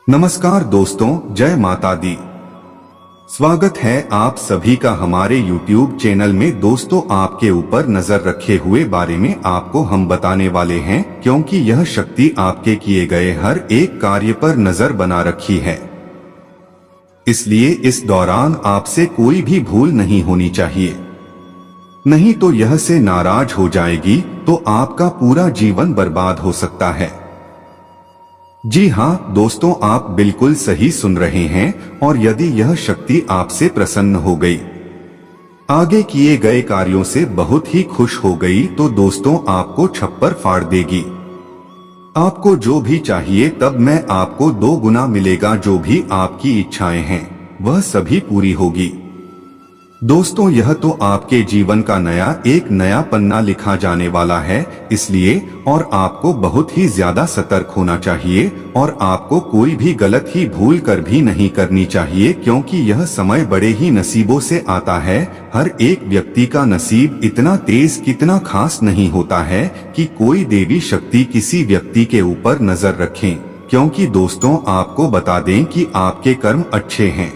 नमस्कार दोस्तों, जय माता दी। स्वागत है आप सभी का हमारे YouTube चैनल में। दोस्तों, आपके ऊपर नजर रखे हुए बारे में आपको हम बताने वाले हैं, क्योंकि यह शक्ति आपके किए गए हर एक कार्य पर नजर बना रखी है। इसलिए इस दौरान आपसे कोई भी भूल नहीं होनी चाहिए, नहीं तो यह से नाराज हो जाएगी तो आपका पूरा जीवन बर्बाद हो सकता है। जी हाँ दोस्तों, आप बिल्कुल सही सुन रहे हैं। और यदि यह शक्ति आपसे प्रसन्न हो गई, आगे किए गए कार्यों से बहुत ही खुश हो गई, तो दोस्तों आपको छप्पर फाड़ देगी। आपको जो भी चाहिए तब मैं आपको 2 गुना मिलेगा। जो भी आपकी इच्छाएं हैं वह सभी पूरी होगी। दोस्तों, यह तो आपके जीवन का एक नया पन्ना लिखा जाने वाला है, इसलिए और आपको बहुत ही ज्यादा सतर्क होना चाहिए और आपको कोई भी गलत ही भूल कर भी नहीं करनी चाहिए, क्योंकि यह समय बड़े ही नसीबों से आता है। हर एक व्यक्ति का नसीब इतना तेज, कितना खास नहीं होता है कि कोई देवी शक्ति किसी व्यक्ति के ऊपर नजर रखें, क्योंकि दोस्तों आपको बता दें कि आपके कर्म अच्छे हैं,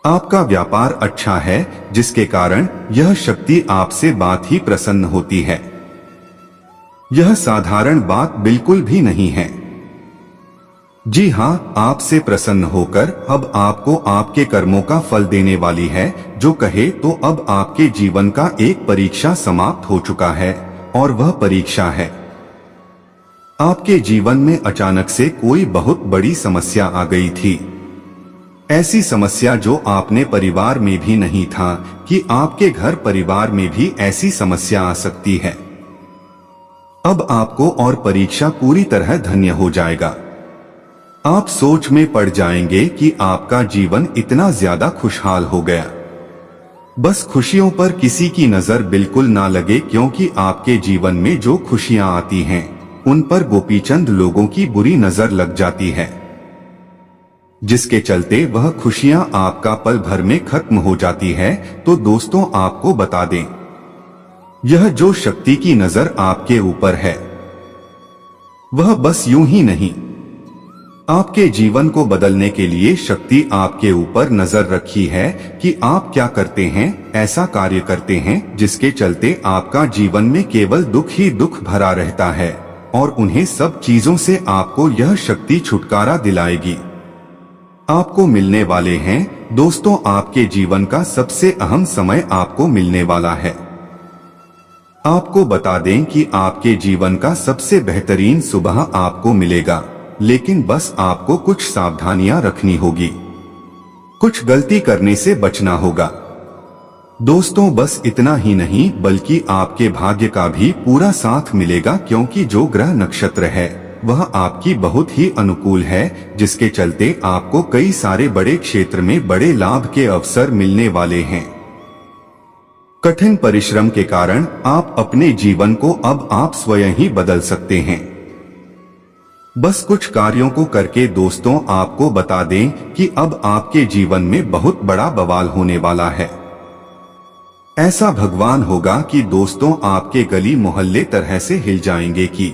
आपका व्यापार अच्छा है, जिसके कारण यह शक्ति आपसे बात ही प्रसन्न होती है। यह साधारण बात बिल्कुल भी नहीं है। जी हाँ, आपसे प्रसन्न होकर अब आपको आपके कर्मों का फल देने वाली है। जो कहे तो अब आपके जीवन का एक परीक्षा समाप्त हो चुका है, और वह परीक्षा है आपके जीवन में अचानक से कोई बहुत बड़ी समस्या आ गई थी। ऐसी समस्या जो आपने परिवार में भी नहीं था कि आपके घर परिवार में भी ऐसी समस्या आ सकती है। अब आपको और परीक्षा पूरी तरह धन्य हो जाएगा। आप सोच में पड़ जाएंगे कि आपका जीवन इतना ज्यादा खुशहाल हो गया। बस खुशियों पर किसी की नजर बिल्कुल ना लगे, क्योंकि आपके जीवन में जो खुशियां आती हैं उन पर गोपीचंद लोगों की बुरी नजर लग जाती है, जिसके चलते वह खुशियां आपका पल भर में खत्म हो जाती है। तो दोस्तों आपको बता दें, यह जो शक्ति की नजर आपके ऊपर है वह बस यूं ही नहीं, आपके जीवन को बदलने के लिए शक्ति आपके ऊपर नजर रखी है कि आप क्या करते हैं, ऐसा कार्य करते हैं जिसके चलते आपका जीवन में केवल दुख ही दुख भरा रहता है, और उन्हें सब चीजों से आपको यह शक्ति छुटकारा दिलाएगी। आपको मिलने वाले हैं दोस्तों, आपके जीवन का सबसे अहम समय आपको मिलने वाला है। आपको बता दें कि आपके जीवन का सबसे बेहतरीन सुबह आपको मिलेगा, लेकिन बस आपको कुछ सावधानियां रखनी होगी, कुछ गलती करने से बचना होगा। दोस्तों बस इतना ही नहीं, बल्कि आपके भाग्य का भी पूरा साथ मिलेगा, क्योंकि जो ग्रह नक्षत्र है वह आपकी बहुत ही अनुकूल है, जिसके चलते आपको कई सारे बड़े क्षेत्र में बड़े लाभ के अवसर मिलने वाले हैं। कठिन परिश्रम के कारण आप अपने जीवन को अब आप स्वयं ही बदल सकते हैं। बस कुछ कार्यों को करके दोस्तों आपको बता दें कि अब आपके जीवन में बहुत बड़ा बवाल होने वाला है। ऐसा भगवान होगा कि दोस्तों आपके गली मोहल्ले तरह से हिल जाएंगे कि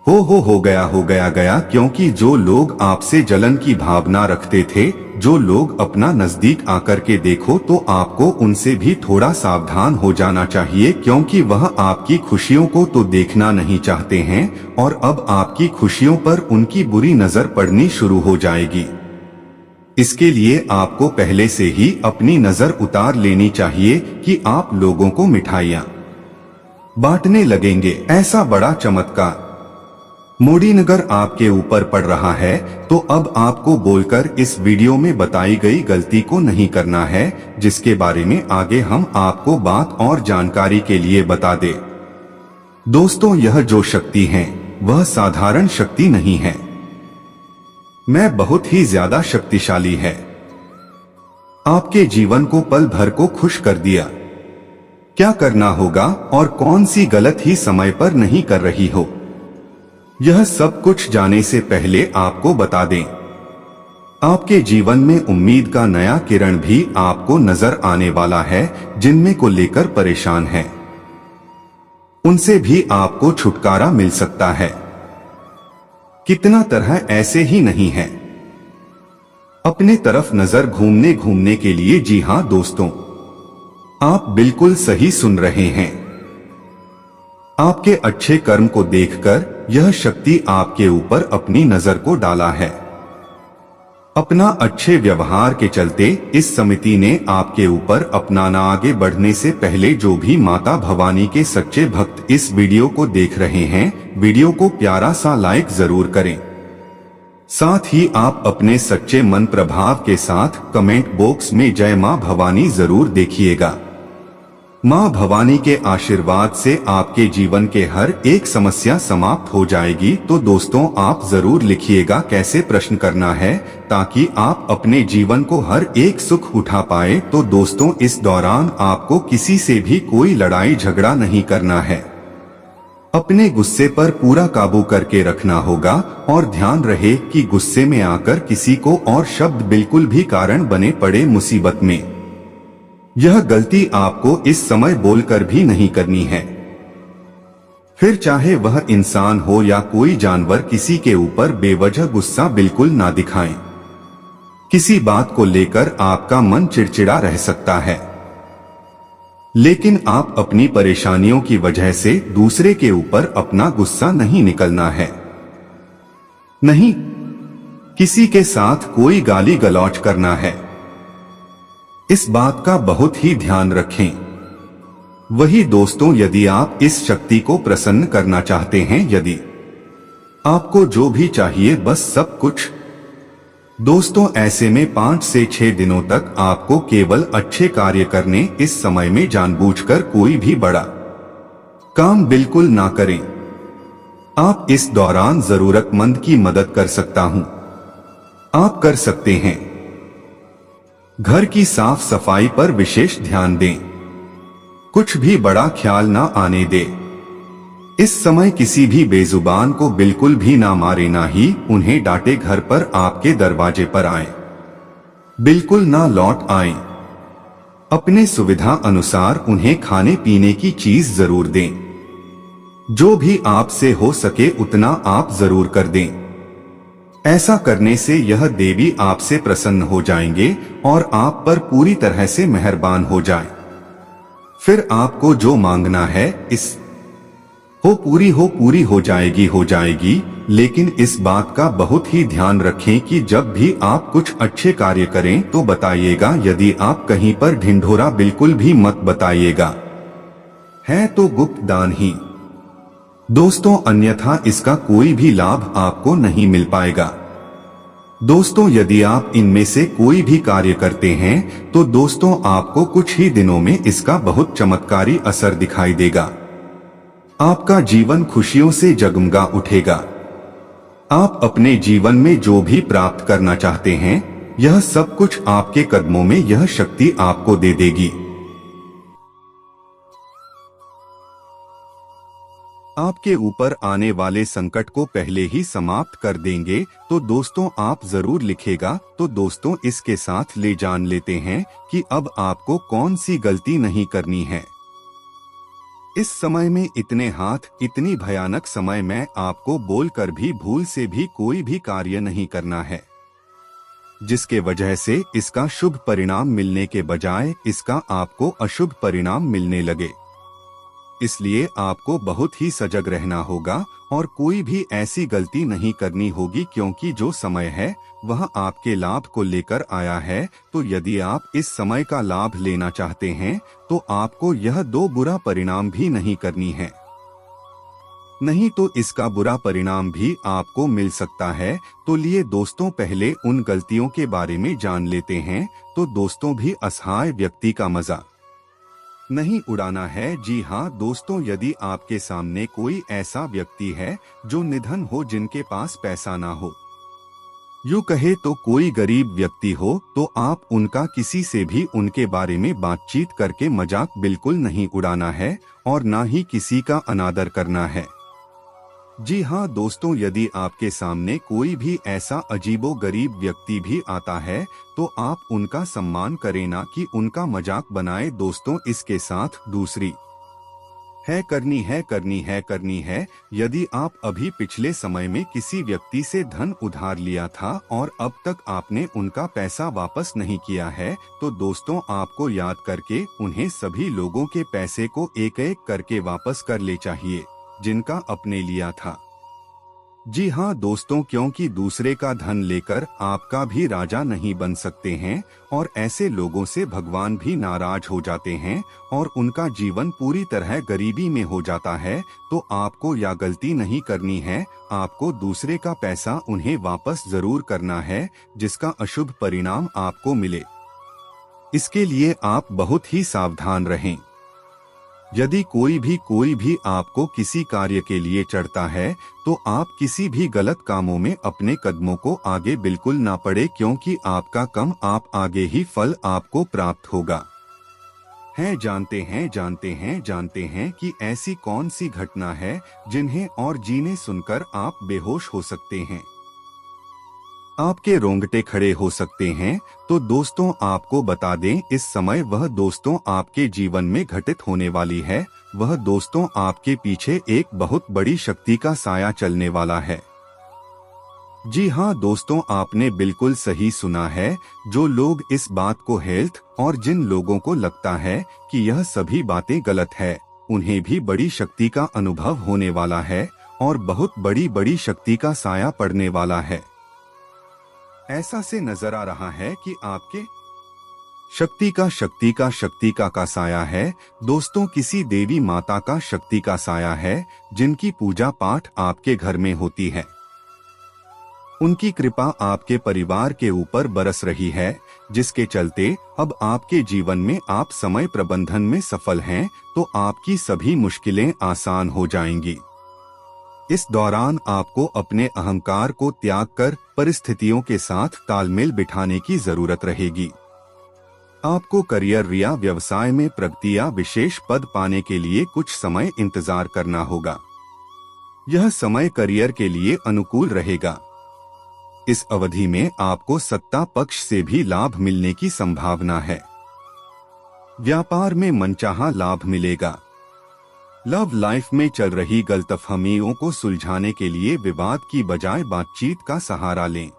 हो गया, क्योंकि जो लोग आपसे जलन की भावना रखते थे, जो लोग अपना नजदीक आकर के देखो तो आपको उनसे भी थोड़ा सावधान हो जाना चाहिए, क्योंकि वह आपकी खुशियों को तो देखना नहीं चाहते हैं, और अब आपकी खुशियों पर उनकी बुरी नजर पड़नी शुरू हो जाएगी। इसके लिए आपको पहले से ही अपनी नजर उतार लेनी चाहिए कि आप लोगों को मिठाइयां बांटने लगेंगे। ऐसा बड़ा चमत्कार मोदीनगर आपके ऊपर पड़ रहा है, तो अब आपको बोलकर इस वीडियो में बताई गई गलती को नहीं करना है, जिसके बारे में आगे हम आपको बात और जानकारी के लिए बता दे। दोस्तों यह जो शक्ति है वह साधारण शक्ति नहीं है, मैं बहुत ही ज्यादा शक्तिशाली है। आपके जीवन को पल भर को खुश कर दिया। क्या करना होगा और कौन सी गलत ही समय पर नहीं कर रही हो, यह सब कुछ जाने से पहले आपको बता दें, आपके जीवन में उम्मीद का नया किरण भी आपको नजर आने वाला है। जिनमें को लेकर परेशान हैं, उनसे भी आपको छुटकारा मिल सकता है। कितना तरह ऐसे ही नहीं है। अपने तरफ नजर घूमने घूमने के लिए। जी हां दोस्तों, आप बिल्कुल सही सुन रहे हैं। आपके अच्छे कर्म को देखकर यह शक्ति आपके ऊपर अपनी नजर को डाला है। अपना अच्छे व्यवहार के चलते इस समिति ने आपके ऊपर अपनाना। आगे बढ़ने से पहले जो भी माता भवानी के सच्चे भक्त इस वीडियो को देख रहे हैं, वीडियो को प्यारा सा लाइक जरूर करें। साथ ही आप अपने सच्चे मन प्रभाव के साथ कमेंट बॉक्स में जय मां भवानी जरूर देखिएगा। मां भवानी के आशीर्वाद से आपके जीवन के हर एक समस्या समाप्त हो जाएगी। तो दोस्तों, आप जरूर लिखिएगा कैसे प्रश्न करना है, ताकि आप अपने जीवन को हर एक सुख उठा पाए। तो दोस्तों, इस दौरान आपको किसी से भी कोई लड़ाई झगड़ा नहीं करना है। अपने गुस्से पर पूरा काबू करके रखना होगा और ध्यान रहे कि गुस्से में आकर किसी को और शब्द बिल्कुल भी कारण बने पड़े मुसीबत में। यह गलती आपको इस समय बोलकर भी नहीं करनी है। फिर चाहे वह इंसान हो या कोई जानवर, किसी के ऊपर बेवजह गुस्सा बिल्कुल ना दिखाएं। किसी बात को लेकर आपका मन चिड़चिड़ा रह सकता है, लेकिन आप अपनी परेशानियों की वजह से दूसरे के ऊपर अपना गुस्सा नहीं निकलना है। नहीं, किसी के साथ कोई गाली गलौज करना है। इस बात का बहुत ही ध्यान रखें। वही दोस्तों, यदि आप इस शक्ति को प्रसन्न करना चाहते हैं, यदि आपको जो भी चाहिए बस सब कुछ, दोस्तों ऐसे में 5 से 6 दिनों तक आपको केवल अच्छे कार्य करने। इस समय में जानबूझकर कोई भी बड़ा काम बिल्कुल ना करें। आप इस दौरान जरूरतमंद की मदद कर सकता हूं, आप कर सकते हैं। घर की साफ सफाई पर विशेष ध्यान दें, कुछ भी बड़ा ख्याल ना आने दे। इस समय किसी भी बेजुबान को बिल्कुल भी ना मारे, ना ही उन्हें डांटे। घर पर आपके दरवाजे पर आए, बिल्कुल ना लौट आए। अपने सुविधा अनुसार उन्हें खाने पीने की चीज जरूर दें। जो भी आपसे हो सके उतना आप जरूर कर दें। ऐसा करने से यह देवी आपसे प्रसन्न हो जाएंगे और आप पर पूरी तरह से मेहरबान हो जाए। फिर आपको जो मांगना है इस पूरी हो जाएगी। लेकिन इस बात का बहुत ही ध्यान रखें कि जब भी आप कुछ अच्छे कार्य करें तो बताइएगा। यदि आप कहीं पर ढिंढोरा बिल्कुल भी मत बताइएगा, है तो गुप्त दान ही दोस्तों, अन्यथा इसका कोई भी लाभ आपको नहीं मिल पाएगा। दोस्तों, यदि आप इनमें से कोई भी कार्य करते हैं तो दोस्तों आपको कुछ ही दिनों में इसका बहुत चमत्कारी असर दिखाई देगा। आपका जीवन खुशियों से जगमगा उठेगा। आप अपने जीवन में जो भी प्राप्त करना चाहते हैं, यह सब कुछ आपके कदमों में यह शक्ति आपको दे देगी। आपके ऊपर आने वाले संकट को पहले ही समाप्त कर देंगे। तो दोस्तों, आप जरूर लिखेगा। तो दोस्तों, इसके साथ ले जान लेते हैं कि अब आपको कौन सी गलती नहीं करनी है। इस समय में इतने हाथ, इतनी भयानक समय में आपको बोलकर भी भूल से भी कोई भी कार्य नहीं करना है, जिसके वजह से इसका शुभ परिणाम मिलने के बजाय इसका आपको अशुभ परिणाम मिलने लगे। इसलिए आपको बहुत ही सजग रहना होगा और कोई भी ऐसी गलती नहीं करनी होगी, क्योंकि जो समय है वह आपके लाभ को लेकर आया है। तो यदि आप इस समय का लाभ लेना चाहते हैं तो आपको यह 2 बुरा परिणाम भी नहीं करनी है, नहीं तो इसका बुरा परिणाम भी आपको मिल सकता है। तो लिए दोस्तों, पहले उन गलतियों के बारे में जान लेते हैं। तो दोस्तों, भी असहाय व्यक्ति का मजा नहीं उड़ाना है। जी हाँ दोस्तों, यदि आपके सामने कोई ऐसा व्यक्ति है जो निधन हो, जिनके पास पैसा ना हो, यूं कहे तो कोई गरीब व्यक्ति हो, तो आप उनका किसी से भी उनके बारे में बातचीत करके मजाक बिल्कुल नहीं उड़ाना है और ना ही किसी का अनादर करना है। जी हाँ दोस्तों, यदि आपके सामने कोई भी ऐसा अजीबो गरीब व्यक्ति भी आता है तो आप उनका सम्मान करें, ना कि उनका मजाक बनाए। दोस्तों, इसके साथ दूसरी करनी है। यदि आप अभी पिछले समय में किसी व्यक्ति से धन उधार लिया था और अब तक आपने उनका पैसा वापस नहीं किया है, तो दोस्तों आपको याद करके उन्हें सभी लोगों के पैसे को एक एक करके वापस कर ले चाहिए जिनका आपने लिया था। जी हाँ दोस्तों, क्योंकि दूसरे का धन लेकर आपका भी राजा नहीं बन सकते हैं और ऐसे लोगों से भगवान भी नाराज हो जाते हैं और उनका जीवन पूरी तरह गरीबी में हो जाता है। तो आपको यह गलती नहीं करनी है, आपको दूसरे का पैसा उन्हें वापस जरूर करना है जिसका अशुभ परिणाम आपको मिले। इसके लिए आप बहुत ही सावधान रहें। यदि कोई भी आपको किसी कार्य के लिए चढ़ता है तो आप किसी भी गलत कामों में अपने कदमों को आगे बिल्कुल ना पड़े, क्योंकि आपका कम आप आगे ही फल आपको प्राप्त होगा। जानते हैं कि ऐसी कौन सी घटना है जिन्हें और जीने सुनकर आप बेहोश हो सकते हैं, आपके रोंगटे खड़े हो सकते हैं। तो दोस्तों आपको बता दें, इस समय वह दोस्तों आपके जीवन में घटित होने वाली है, वह दोस्तों आपके पीछे एक बहुत बड़ी शक्ति का साया चलने वाला है। जी हाँ दोस्तों, आपने बिल्कुल सही सुना है। जो लोग इस बात को हेल्थ और जिन लोगों को लगता है कि यह सभी बातें गलत है, उन्हें भी बड़ी शक्ति का अनुभव होने वाला है और बहुत बड़ी शक्ति का साया पड़ने वाला है। ऐसा से नजर आ रहा है कि आपके शक्ति का साया है। दोस्तों किसी देवी माता का शक्ति का साया है जिनकी पूजा पाठ आपके घर में होती है। उनकी कृपा आपके परिवार के ऊपर बरस रही है, जिसके चलते अब आपके जीवन में आप समय प्रबंधन में सफल हैं, तो आपकी सभी मुश्किलें आसान हो जाएंगी। इस दौरान आपको अपने अहंकार को त्याग कर परिस्थितियों के साथ तालमेल बिठाने की जरूरत रहेगी। आपको करियर या व्यवसाय में प्रगति या विशेष पद पाने के लिए कुछ समय इंतजार करना होगा। यह समय करियर के लिए अनुकूल रहेगा। इस अवधि में आपको सत्ता पक्ष से भी लाभ मिलने की संभावना है। व्यापार में मनचाहा लाभ मिलेगा। लव लाइफ में चल रही गलतफहमियों को सुलझाने के लिए विवाद की बजाय बातचीत का सहारा लें।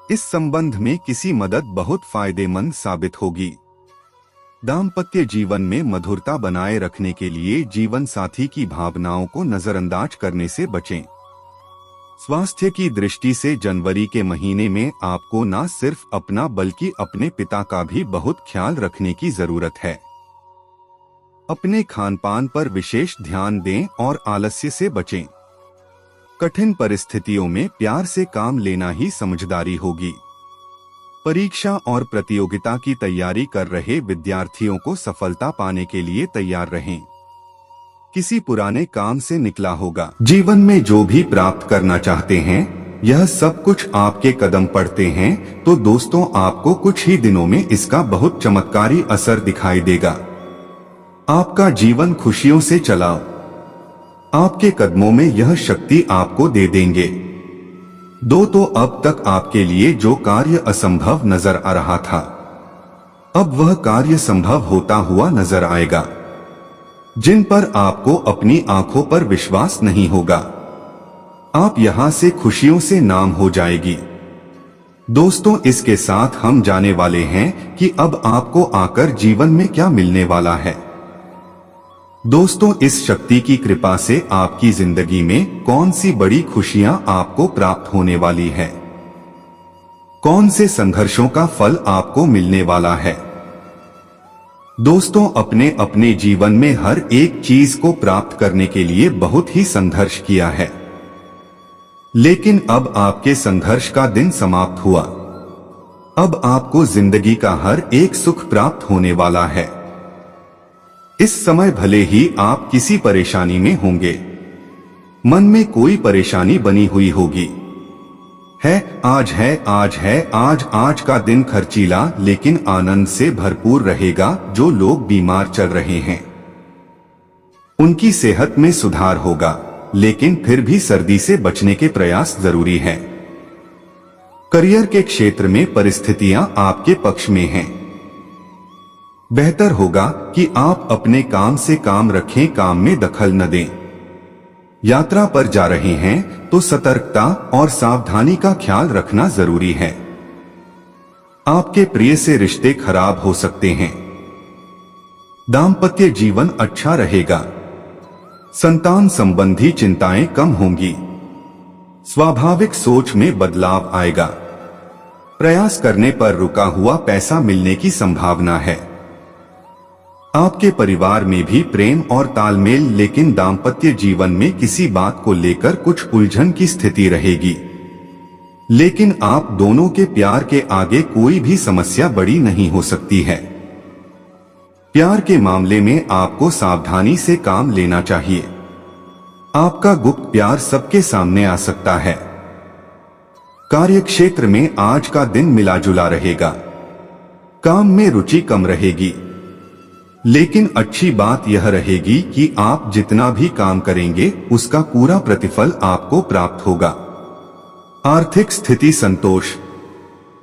इस संबंध में किसी मदद बहुत फायदेमंद साबित होगी। दाम्पत्य जीवन में मधुरता बनाए रखने के लिए जीवन साथी की भावनाओं को नजरअंदाज करने से बचें। स्वास्थ्य की दृष्टि से जनवरी के महीने में आपको न सिर्फ अपना बल्कि अपने पिता का भी बहुत ख्याल रखने की जरूरत है। अपने खानपान पर विशेष ध्यान दें और आलस्य से बचें। कठिन परिस्थितियों में प्यार से काम लेना ही समझदारी होगी। परीक्षा और प्रतियोगिता की तैयारी कर रहे विद्यार्थियों को सफलता पाने के लिए तैयार रहें। किसी पुराने काम से निकला होगा। जीवन में जो भी प्राप्त करना चाहते हैं, यह सब कुछ आपके कदम पड़ते हैं, तो दोस्तों आपको कुछ ही दिनों में इसका बहुत चमत्कारी असर दिखाई देगा। आपका जीवन खुशियों से चलाओ। आपके कदमों में यह शक्ति आपको दे देंगे। तो अब तक आपके लिए जो कार्य असंभव नजर आ रहा था, अब वह कार्य संभव होता हुआ नजर आएगा। जिन पर आपको अपनी आंखों पर विश्वास नहीं होगा, आप यहां से खुशियों से नाम हो जाएगी। दोस्तों इसके साथ हम जाने वाले हैं कि अब आपको आकर जीवन में क्या मिलने वाला है। दोस्तों इस शक्ति की कृपा से आपकी जिंदगी में कौन सी बड़ी खुशियां आपको प्राप्त होने वाली है, कौन से संघर्षों का फल आपको मिलने वाला है। दोस्तों अपने अपने जीवन में हर एक चीज को प्राप्त करने के लिए बहुत ही संघर्ष किया है, लेकिन अब आपके संघर्ष का दिन समाप्त हुआ। अब आपको जिंदगी का हर एक सुख प्राप्त होने वाला है। इस समय भले ही आप किसी परेशानी में होंगे, मन में कोई परेशानी बनी हुई होगी, आज का दिन खर्चीला लेकिन आनंद से भरपूर रहेगा। जो लोग बीमार चल रहे हैं, उनकी सेहत में सुधार होगा, लेकिन फिर भी सर्दी से बचने के प्रयास जरूरी हैं। करियर के क्षेत्र में परिस्थितियां आपके पक्ष में हैं। बेहतर होगा कि आप अपने काम से काम रखें, काम में दखल न दें। यात्रा पर जा रहे हैं तो सतर्कता और सावधानी का ख्याल रखना जरूरी है। आपके प्रिय से रिश्ते खराब हो सकते हैं। दाम्पत्य जीवन अच्छा रहेगा। संतान संबंधी चिंताएं कम होंगी। स्वाभाविक सोच में बदलाव आएगा। प्रयास करने पर रुका हुआ पैसा मिलने की संभावना है। आपके परिवार में भी प्रेम और तालमेल, लेकिन दाम्पत्य जीवन में किसी बात को लेकर कुछ उलझन की स्थिति रहेगी। लेकिन आप दोनों के प्यार के आगे कोई भी समस्या बड़ी नहीं हो सकती है। प्यार के मामले में आपको सावधानी से काम लेना चाहिए। आपका गुप्त प्यार सबके सामने आ सकता है। कार्यक्षेत्र में आज का दिन मिला जुला रहेगा। काम में रुचि कम रहेगी, लेकिन अच्छी बात यह रहेगी कि आप जितना भी काम करेंगे उसका पूरा प्रतिफल आपको प्राप्त होगा। आर्थिक स्थिति संतोष।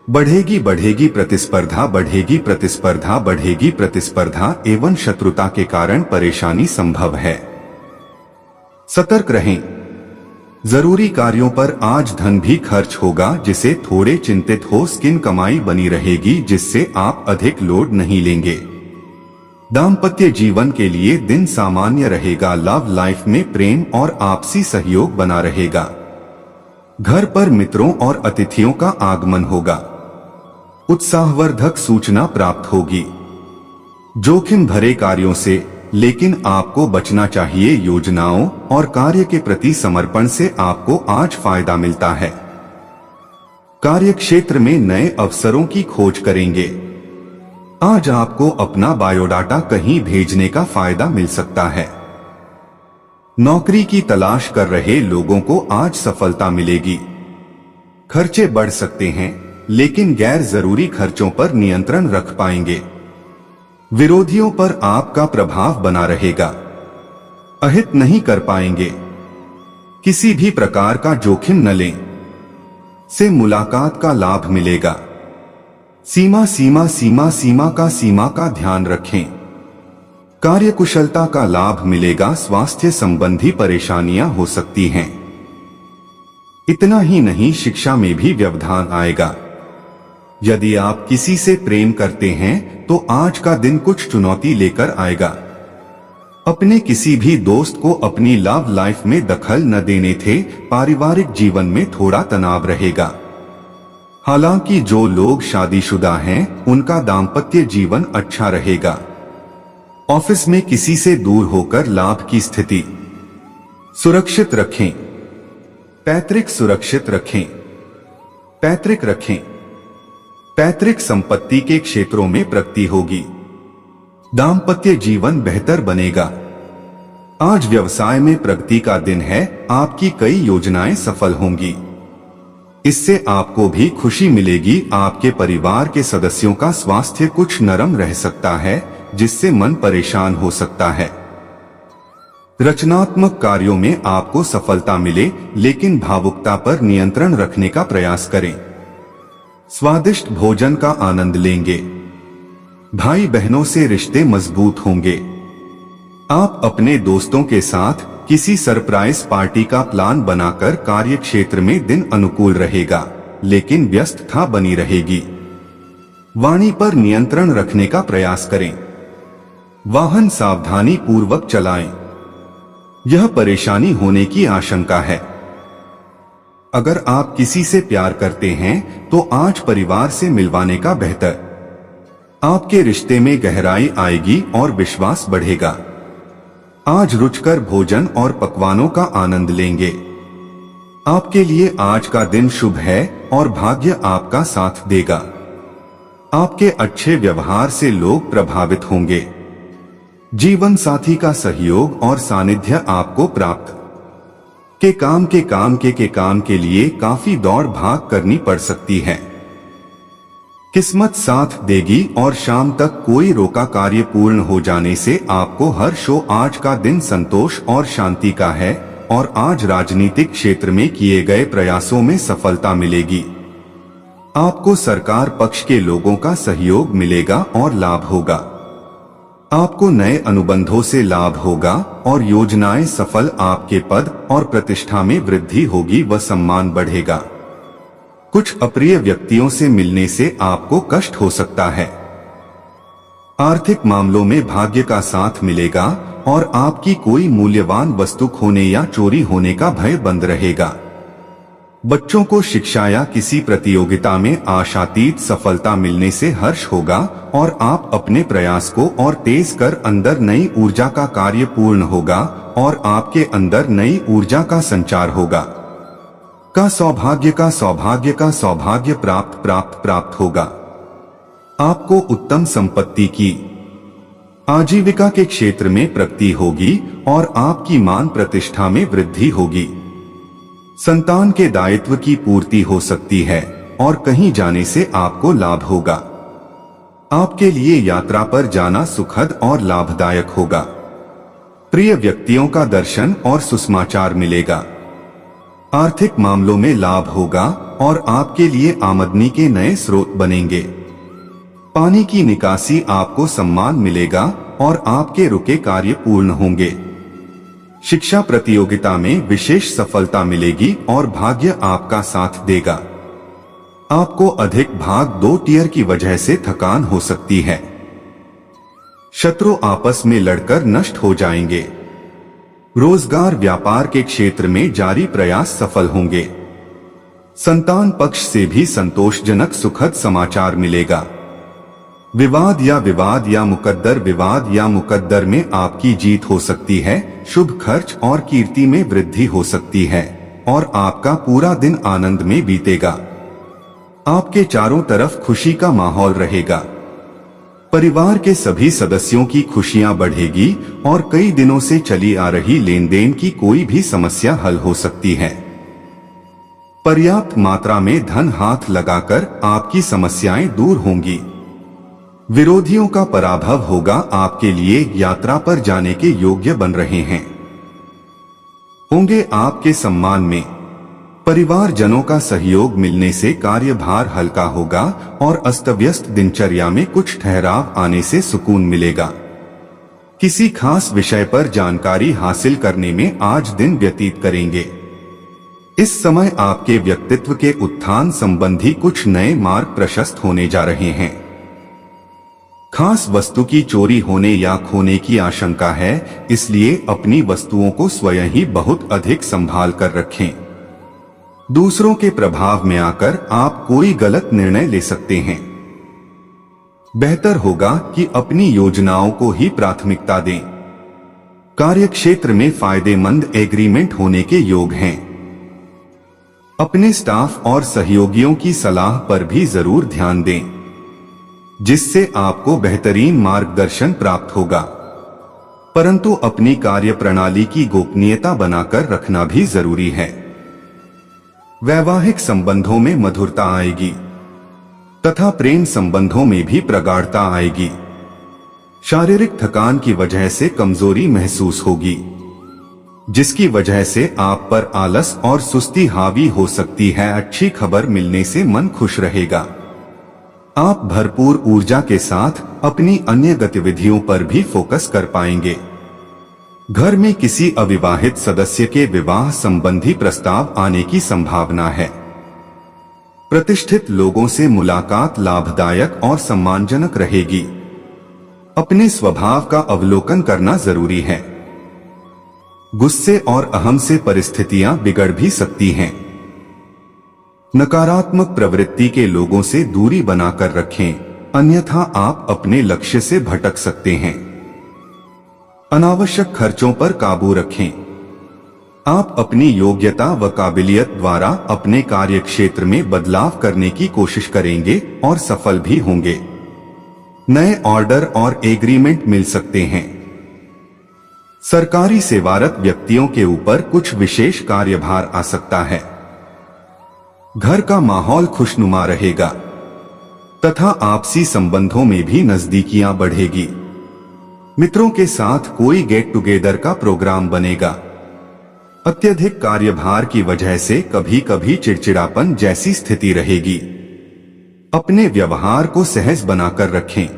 बढ़ेगी प्रतिस्पर्धा, बढ़ेगी प्रतिस्पर्धा एवं शत्रुता के कारण परेशानी संभव है। सतर्क रहें। जरूरी कार्यों पर आज धन भी खर्च होगा, जिसे थोड़े चिंतित हो। स्किन कमाई बनी रहेगी, जिससे आप अधिक लोड नहीं लेंगे। दाम्पत्य जीवन के लिए दिन सामान्य रहेगा। लव लाइफ में प्रेम और आपसी सहयोग बना रहेगा। घर पर मित्रों और अतिथियों का आगमन होगा। उत्साहवर्धक सूचना प्राप्त होगी। जोखिम भरे कार्यों से लेकिन आपको बचना चाहिए। योजनाओं और कार्य के प्रति समर्पण से आपको आज फायदा मिलता है। कार्यक्षेत्र में नए अवसरों की खोज करेंगे। आज आपको अपना बायोडाटा कहीं भेजने का फायदा मिल सकता है। नौकरी की तलाश कर रहे लोगों को आज सफलता मिलेगी। खर्चे बढ़ सकते हैं, लेकिन गैर जरूरी खर्चों पर नियंत्रण रख पाएंगे। विरोधियों पर आपका प्रभाव बना रहेगा। अहित नहीं कर पाएंगे। किसी भी प्रकार का जोखिम न लें। से मुलाकात का लाभ मिलेगा। सीमा का ध्यान रखें। कार्यकुशलता का लाभ मिलेगा। स्वास्थ्य संबंधी परेशानियां हो सकती हैं। इतना ही नहीं, शिक्षा में भी व्यवधान आएगा। यदि आप किसी से प्रेम करते हैं तो आज का दिन कुछ चुनौती लेकर आएगा। अपने किसी भी दोस्त को अपनी लव लाइफ में दखल न देने थे। पारिवारिक जीवन में थोड़ा तनाव रहेगा। हालांकि जो लोग शादीशुदा हैं उनका दाम्पत्य जीवन अच्छा रहेगा। ऑफिस में किसी से दूर होकर लाभ की स्थिति। सुरक्षित रखें। पैतृक सुरक्षित रखें। पैतृक रखें। पैतृक संपत्ति के क्षेत्रों में प्रगति होगी। दाम्पत्य जीवन बेहतर बनेगा। आज व्यवसाय में प्रगति का दिन है। आपकी कई योजनाएं सफल होंगी। इससे आपको भी खुशी मिलेगी। आपके परिवार के सदस्यों का स्वास्थ्य कुछ नरम रह सकता है, जिससे मन परेशान हो सकता है। रचनात्मक कार्यों में आपको सफलता मिले, लेकिन भावुकता पर नियंत्रण रखने का प्रयास करें। स्वादिष्ट भोजन का आनंद लेंगे। भाई बहनों से रिश्ते मजबूत होंगे। आप अपने दोस्तों के साथ किसी सरप्राइज पार्टी का प्लान बनाकर कार्य क्षेत्र में दिन अनुकूल रहेगा, लेकिन व्यस्तता बनी रहेगी। वाणी पर नियंत्रण रखने का प्रयास करें। वाहन सावधानी पूर्वक चलाएं। यह परेशानी होने की आशंका है। अगर आप किसी से प्यार करते हैं तो आज परिवार से मिलवाने का बेहतर। आपके रिश्ते में गहराई आएगी और विश्वास बढ़ेगा। आज रुचिकर भोजन और पकवानों का आनंद लेंगे। आपके लिए आज का दिन शुभ है और भाग्य आपका साथ देगा। आपके अच्छे व्यवहार से लोग प्रभावित होंगे। जीवन साथी का सहयोग और सानिध्य आपको प्राप्त। काम के लिए काफी दौड़ भाग करनी पड़ सकती है। किस्मत साथ देगी और शाम तक कोई रोका कार्य पूर्ण हो जाने से आपको हर्ष हो। आज का दिन संतोष और शांति का है और आज राजनीतिक क्षेत्र में किए गए प्रयासों में सफलता मिलेगी। आपको सरकार पक्ष के लोगों का सहयोग मिलेगा और लाभ होगा। आपको नए अनुबंधों से लाभ होगा और योजनाएं सफल, आपके पद और प्रतिष्ठा में वृद्धि होगी व सम्मान बढ़ेगा। कुछ अप्रिय व्यक्तियों से मिलने से आपको कष्ट हो सकता है। आर्थिक मामलों में भाग्य का साथ मिलेगा और आपकी कोई मूल्यवान वस्तु खोने या चोरी होने का भय बंद रहेगा। बच्चों को शिक्षा या किसी प्रतियोगिता में आशातीत सफलता मिलने से हर्ष होगा और आप अपने प्रयास को और तेज कर अंदर नई ऊर्जा का कार्य पूर्ण होगा और आपके अंदर नई ऊर्जा का संचार होगा। सौभाग्य प्राप्त होगा। आपको उत्तम संपत्ति की आजीविका के क्षेत्र में प्रगति होगी और आपकी मान प्रतिष्ठा में वृद्धि होगी। संतान के दायित्व की पूर्ति हो सकती है और कहीं जाने से आपको लाभ होगा। आपके लिए यात्रा पर जाना सुखद और लाभदायक होगा। प्रिय व्यक्तियों का दर्शन और सुसमाचार मिलेगा। आर्थिक मामलों में लाभ होगा और आपके लिए आमदनी के नए स्रोत बनेंगे। पानी की निकासी, आपको सम्मान मिलेगा और आपके रुके कार्य पूर्ण होंगे। शिक्षा प्रतियोगिता में विशेष सफलता मिलेगी और भाग्य आपका साथ देगा। आपको अधिक भाग 2 टियर की वजह से थकान हो सकती है। शत्रु आपस में लड़कर नष्ट हो जाएंगे। रोजगार व्यापार के क्षेत्र में जारी प्रयास सफल होंगे। संतान पक्ष से भी संतोषजनक सुखद समाचार मिलेगा। विवाद या मुकद्दर में आपकी जीत हो सकती है। शुभ खर्च और कीर्ति में वृद्धि हो सकती है और आपका पूरा दिन आनंद में बीतेगा। आपके चारों तरफ खुशी का माहौल रहेगा। परिवार के सभी सदस्यों की खुशियां बढ़ेगी और कई दिनों से चली आ रही लेन देन की कोई भी समस्या हल हो सकती है। पर्याप्त मात्रा में धन हाथ लगाकर आपकी समस्याएं दूर होंगी। विरोधियों का पराभव होगा। आपके लिए यात्रा पर जाने के योग्य बन रहे हैं। होंगे आपके सम्मान में। परिवारजनों का सहयोग मिलने से कार्यभार हल्का होगा और अस्तव्यस्त दिनचर्या में कुछ ठहराव आने से सुकून मिलेगा। किसी खास विषय पर जानकारी हासिल करने में आज दिन व्यतीत करेंगे। इस समय आपके व्यक्तित्व के उत्थान संबंधी कुछ नए मार्ग प्रशस्त होने जा रहे हैं। खास वस्तु की चोरी होने या खोने की आशंका है, इसलिए अपनी वस्तुओं को स्वयं ही बहुत अधिक संभाल कर रखें। दूसरों के प्रभाव में आकर आप कोई गलत निर्णय ले सकते हैं। बेहतर होगा कि अपनी योजनाओं को ही प्राथमिकता दें। कार्यक्षेत्र में फायदेमंद एग्रीमेंट होने के योग हैं। अपने स्टाफ और सहयोगियों की सलाह पर भी जरूर ध्यान दें, जिससे आपको बेहतरीन मार्गदर्शन प्राप्त होगा। परंतु अपनी कार्य प्रणाली की गोपनीयता बनाकर रखना भी जरूरी है। वैवाहिक संबंधों में मधुरता आएगी तथा प्रेम संबंधों में भी प्रगाढ़ता आएगी। शारीरिक थकान की वजह से कमजोरी महसूस होगी, जिसकी वजह से आप पर आलस और सुस्ती हावी हो सकती है। अच्छी खबर मिलने से मन खुश रहेगा। आप भरपूर ऊर्जा के साथ अपनी अन्य गतिविधियों पर भी फोकस कर पाएंगे। घर में किसी अविवाहित सदस्य के विवाह संबंधी प्रस्ताव आने की संभावना है। प्रतिष्ठित लोगों से मुलाकात लाभदायक और सम्मानजनक रहेगी। अपने स्वभाव का अवलोकन करना जरूरी है। गुस्से और अहम से परिस्थितियां बिगड़ भी सकती हैं। नकारात्मक प्रवृत्ति के लोगों से दूरी बनाकर रखें, अन्यथा आप अपने लक्ष्य से भटक सकते हैं। अनावश्यक खर्चों पर काबू रखें। आप अपनी योग्यता व काबिलियत द्वारा अपने कार्यक्षेत्र में बदलाव करने की कोशिश करेंगे और सफल भी होंगे। नए ऑर्डर और एग्रीमेंट मिल सकते हैं। सरकारी सेवारत व्यक्तियों के ऊपर कुछ विशेष कार्यभार आ सकता है। घर का माहौल खुशनुमा रहेगा तथा आपसी संबंधों में भी नजदीकियां बढ़ेगी। मित्रों के साथ कोई गेट टुगेदर का प्रोग्राम बनेगा। अत्यधिक कार्यभार की वजह से कभी कभी चिड़चिड़ापन जैसी स्थिति रहेगी। अपने व्यवहार को सहज बनाकर रखें।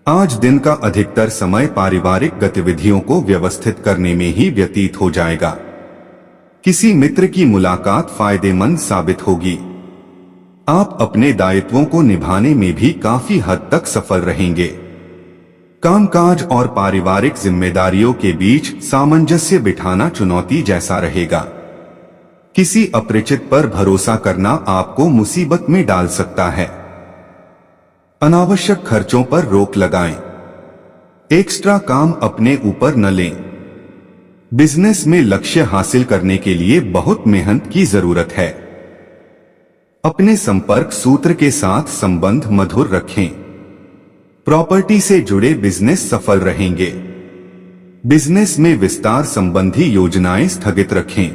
आज दिन का अधिकतर समय पारिवारिक गतिविधियों को व्यवस्थित करने में ही व्यतीत हो जाएगा। किसी मित्र की मुलाकात फायदेमंद साबित होगी। आप अपने दायित्वों को निभाने में भी काफी हद तक सफल रहेंगे। कामकाज और पारिवारिक जिम्मेदारियों के बीच सामंजस्य बिठाना चुनौती जैसा रहेगा। किसी अपरिचित पर भरोसा करना आपको मुसीबत में डाल सकता है। अनावश्यक खर्चों पर रोक लगाएं। एक्स्ट्रा काम अपने ऊपर न लें। बिजनेस में लक्ष्य हासिल करने के लिए बहुत मेहनत की जरूरत है। अपने संपर्क सूत्र के साथ संबंध मधुर रखें। प्रॉपर्टी से जुड़े बिजनेस सफल रहेंगे। बिजनेस में विस्तार संबंधी योजनाएं स्थगित रखें।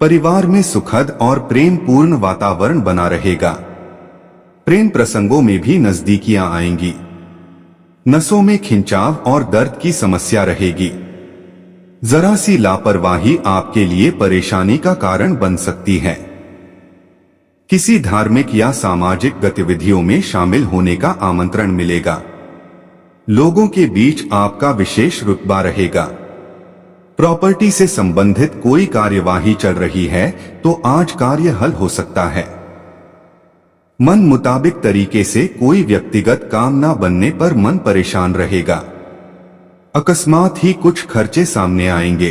परिवार में सुखद और प्रेमपूर्ण वातावरण बना रहेगा। प्रेम प्रसंगों में भी नजदीकियां आएंगी। नसों में खिंचाव और दर्द की समस्या रहेगी। जरा सी लापरवाही आपके लिए परेशानी का कारण बन सकती है। किसी धार्मिक या सामाजिक गतिविधियों में शामिल होने का आमंत्रण मिलेगा। लोगों के बीच आपका विशेष रुतबा रहेगा। प्रॉपर्टी से संबंधित कोई कार्यवाही चल रही है तो आज कार्य हल हो सकता है। मन मुताबिक तरीके से कोई व्यक्तिगत काम न बनने पर मन परेशान रहेगा। अकस्मात ही कुछ खर्चे सामने आएंगे।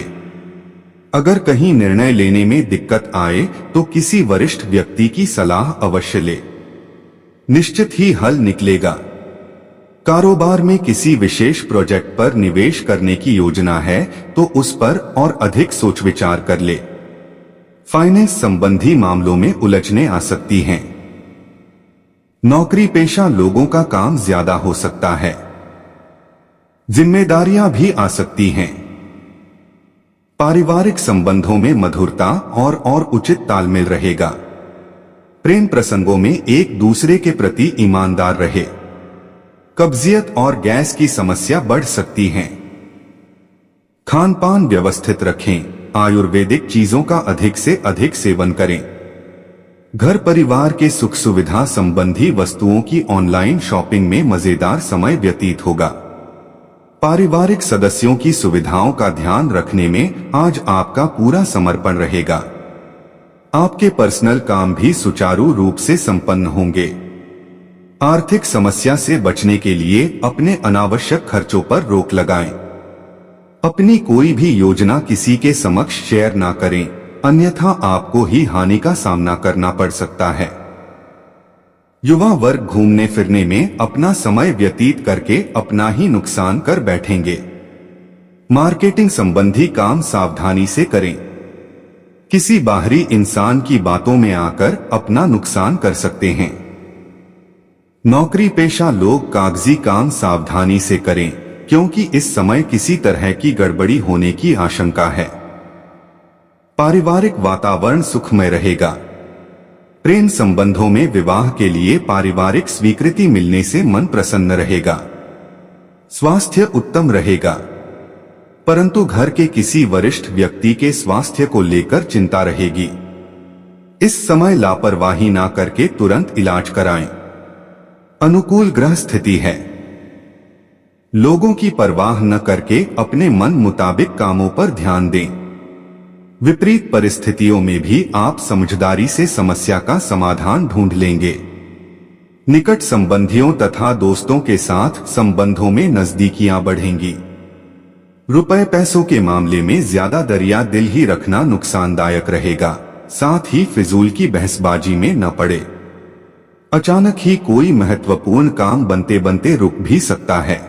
अगर कहीं निर्णय लेने में दिक्कत आए तो किसी वरिष्ठ व्यक्ति की सलाह अवश्य ले। निश्चित ही हल निकलेगा। कारोबार में किसी विशेष प्रोजेक्ट पर निवेश करने की योजना है तो उस पर और अधिक सोच विचार कर ले। फाइनेंस संबंधी मामलों में उलझने आ सकती हैं। नौकरी पेशा लोगों का काम ज्यादा हो सकता है। जिम्मेदारियां भी आ सकती हैं। पारिवारिक संबंधों में मधुरता और उचित तालमेल रहेगा। प्रेम प्रसंगों में एक दूसरे के प्रति ईमानदार रहे। कब्जियत और गैस की समस्या बढ़ सकती है। खान पान व्यवस्थित रखें। आयुर्वेदिक चीजों का अधिक से अधिक सेवन करें। घर परिवार के सुख सुविधा संबंधी वस्तुओं की ऑनलाइन शॉपिंग में मजेदार समय व्यतीत होगा। पारिवारिक सदस्यों की सुविधाओं का ध्यान रखने में आज आपका पूरा समर्पण रहेगा। आपके पर्सनल काम भी सुचारू रूप से संपन्न होंगे। आर्थिक समस्या से बचने के लिए अपने अनावश्यक खर्चों पर रोक लगाएं। अपनी कोई भी योजना किसी के समक्ष शेयर ना करें, अन्यथा आपको ही हानि का सामना करना पड़ सकता है। युवा वर्ग घूमने फिरने में अपना समय व्यतीत करके अपना ही नुकसान कर बैठेंगे। मार्केटिंग संबंधी काम सावधानी से करें। किसी बाहरी इंसान की बातों में आकर अपना नुकसान कर सकते हैं। नौकरी पेशा लोग कागजी काम सावधानी से करें, क्योंकि इस समय किसी तरह की गड़बड़ी होने की आशंका है। पारिवारिक वातावरण सुखमय रहेगा। प्रेम संबंधों में विवाह के लिए पारिवारिक स्वीकृति मिलने से मन प्रसन्न रहेगा। स्वास्थ्य उत्तम रहेगा, परंतु घर के किसी वरिष्ठ व्यक्ति के स्वास्थ्य को लेकर चिंता रहेगी। इस समय लापरवाही ना करके तुरंत इलाज कराएं। अनुकूल ग्रह स्थिति है। लोगों की परवाह न करके अपने मन मुताबिक कामों पर ध्यान दें। विपरीत परिस्थितियों में भी आप समझदारी से समस्या का समाधान ढूंढ लेंगे। निकट संबंधियों तथा दोस्तों के साथ संबंधों में नजदीकियां बढ़ेंगी। रुपए पैसों के मामले में ज्यादा दरिया दिल ही रखना नुकसानदायक रहेगा। साथ ही फिजूल की बहसबाजी में न पड़े। अचानक ही कोई महत्वपूर्ण काम बनते बनते रुक भी सकता है।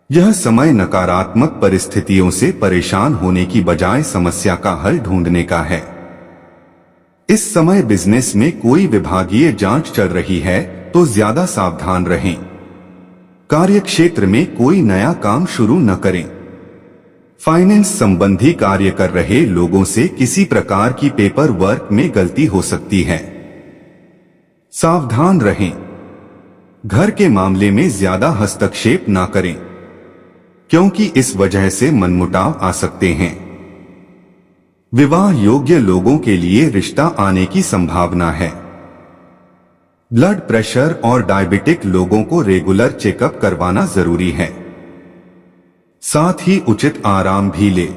यह समय नकारात्मक परिस्थितियों से परेशान होने की बजाय समस्या का हल ढूंढने का है। इस समय बिजनेस में कोई विभागीय जांच चल रही है तो ज्यादा सावधान रहें। कार्यक्षेत्र में कोई नया काम शुरू न करें। फाइनेंस संबंधी कार्य कर रहे लोगों से किसी प्रकार की पेपर वर्क में गलती हो सकती है। सावधान रहें। घर के मामले में ज्यादा हस्तक्षेप ना करें, क्योंकि इस वजह से मनमुटाव आ सकते हैं। विवाह योग्य लोगों के लिए रिश्ता आने की संभावना है। ब्लड प्रेशर और डायबिटिक लोगों को रेगुलर चेकअप करवाना जरूरी है। साथ ही उचित आराम भी ले।